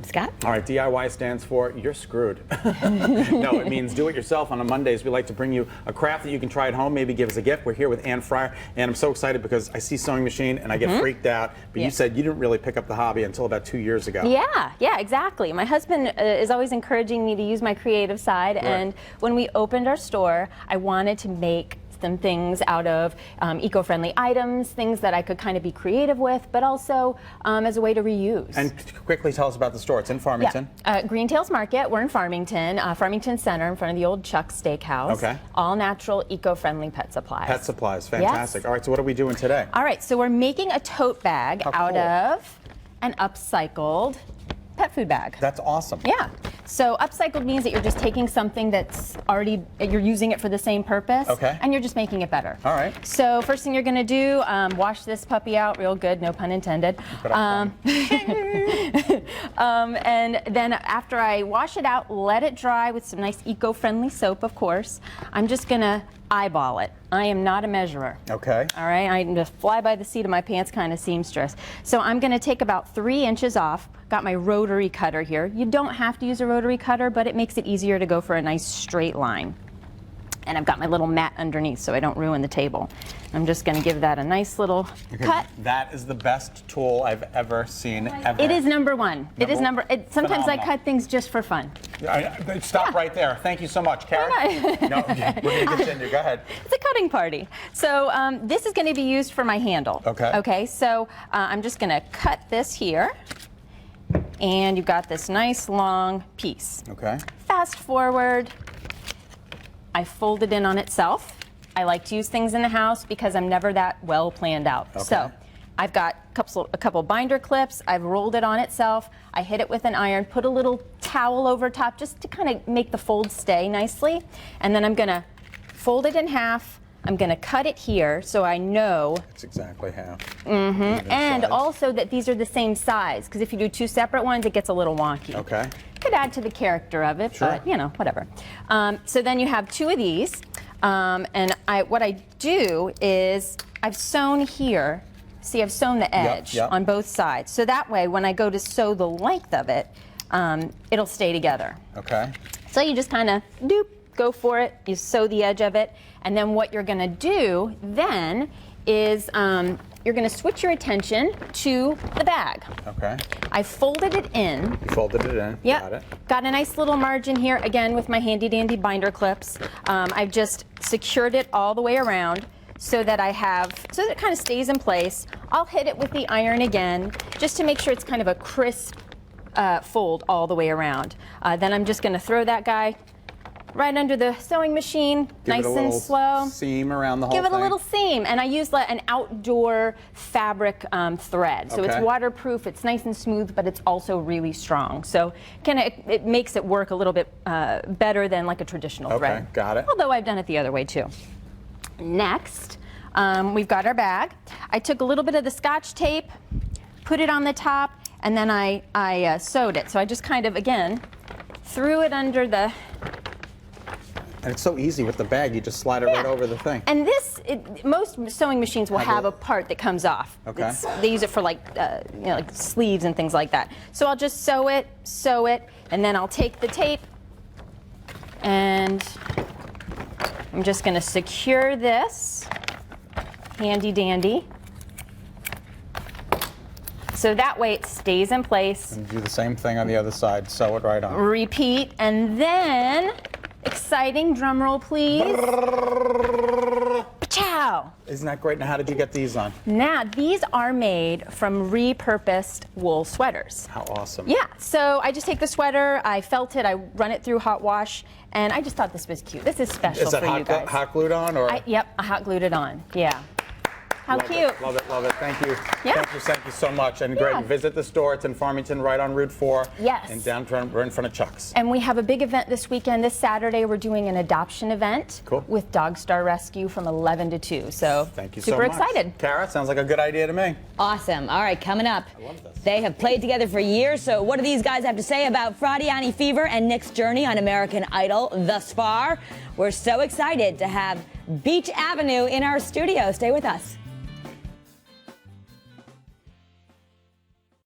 Scott? All right, DIY stands for you're screwed. No, it means do it yourself. On Mondays, we like to bring you a craft that you can try at home, maybe give as a gift. We're here with Ann Fryer, and I'm so excited because I see sewing machine and I get freaked out. But you said you didn't really pick up the hobby until about 2 years ago. Yeah, exactly. My husband is always encouraging me to use my creative side, and when we opened our store, I wanted to make some things out of eco-friendly items, things that I could kind of be creative with, but also as a way to reuse. And quickly tell us about the store. It's in Farmington. Yeah. Greentails Market. We're in Farmington, Farmington Center, in front of the old Chuck's Steakhouse. Okay. All natural, eco-friendly pet supplies. Pet supplies, fantastic. Yes. All right, so what are we doing today? All right, so we're making a tote bag out of an upcycled pet food bag. That's awesome. Yeah. So upcycled means that you're just taking something that's already, you're using it for the same purpose, and you're just making it better. All right. So first thing you're going to do, wash this puppy out real good, no pun intended. And then after I wash it out, let it dry with some nice eco-friendly soap, of course. I'm just going to eyeball it. I am not a measurer. Okay. All right, I'm just fly by the seat of my pants kind of seamstress. So I'm going to take about 3 inches off. Got my rotary cutter here. You don't have to use a rotary cutter, but it makes it easier to go for a nice straight line. And I've got my little mat underneath so I don't ruin the table. I'm just going to give that a nice little cut. That is the best tool I've ever seen, ever. It is number one. Sometimes phenomenal. I cut things just for fun. Stop right there. Thank you so much, Karen. No, we're going to continue. Go ahead. It's a cutting party. So this is going to be used for my handle. Okay. Okay, so I'm just going to cut this here. And you've got this nice long piece. Okay. Fast forward. I fold it in on itself. I like to use things in the house because I'm never that well planned out. Okay. So I've got a couple binder clips. I've rolled it on itself. I hit it with an iron, put a little towel over top just to kind of make the fold stay nicely. And then I'm going to fold it in half. I'm going to cut it here so I know. It's exactly half. And also that these are the same size, because if you do 2 separate ones, it gets a little wonky. Okay. Could add to the character of it, but you know, whatever. So then you have 2 of these, and what I do is I've sewn here. See, I've sewn the edge on both sides, so that way when I go to sew the length of it, it'll stay together. Okay. So you just kind of go for it. You sew the edge of it, and then what you're going to do then is you're going to switch your attention to the bag. Okay. I folded it in. You folded it in. Yep. Got it. Got a nice little margin here, again with my handy dandy binder clips. I've just secured it all the way around so that so that it kind of stays in place. I'll hit it with the iron again just to make sure it's kind of a crisp fold all the way around. Then I'm just going to throw that guy right under the sewing machine, nice and slow. Seam around the whole thing. Give it a little seam, and I use an outdoor fabric thread, so it's waterproof. It's nice and smooth, but it's also really strong. So it makes it work a little bit better than like a traditional thread. Okay, got it. Although I've done it the other way too. Next, we've got our bag. I took a little bit of the Scotch tape, put it on the top, and then I sewed it. So I just kind of again threw it under the. And it's so easy with the bag, you just slide it right over the thing. And most sewing machines will have a part that comes off. Okay. They use it for like sleeves and things like that. So I'll just sew it, and then I'll take the tape, and I'm just going to secure this, handy dandy. So that way it stays in place. And do the same thing on the other side, sew it right on. Repeat, and then. Exciting, drum roll please. Ciao. Isn't that great? Now how did you get these on? Now, these are made from repurposed wool sweaters. How awesome. Yeah, so I just take the sweater, I felt it, I run it through hot wash, and I just thought this was cute. This is special for you guys. Is that hot glued on? Or? Yep, I hot glued it on, yeah. How cute. Love it, love it. Thank you. Yeah. Thank you so much. And great, visit the store. It's in Farmington, right on Route 4. Yes. And downtown, we're in front of Chuck's. And we have a big event this weekend. This Saturday, we're doing an adoption event with Dog Star Rescue from 11 to 2. So thank you so much. Super excited. Kara, sounds like a good idea to me. Awesome. All right, coming up. I love this. They have played together for years, so what do these guys have to say about Fradiani Fever and Nick's journey on American Idol thus far? We're so excited to have Beach Avenue in our studio. Stay with us.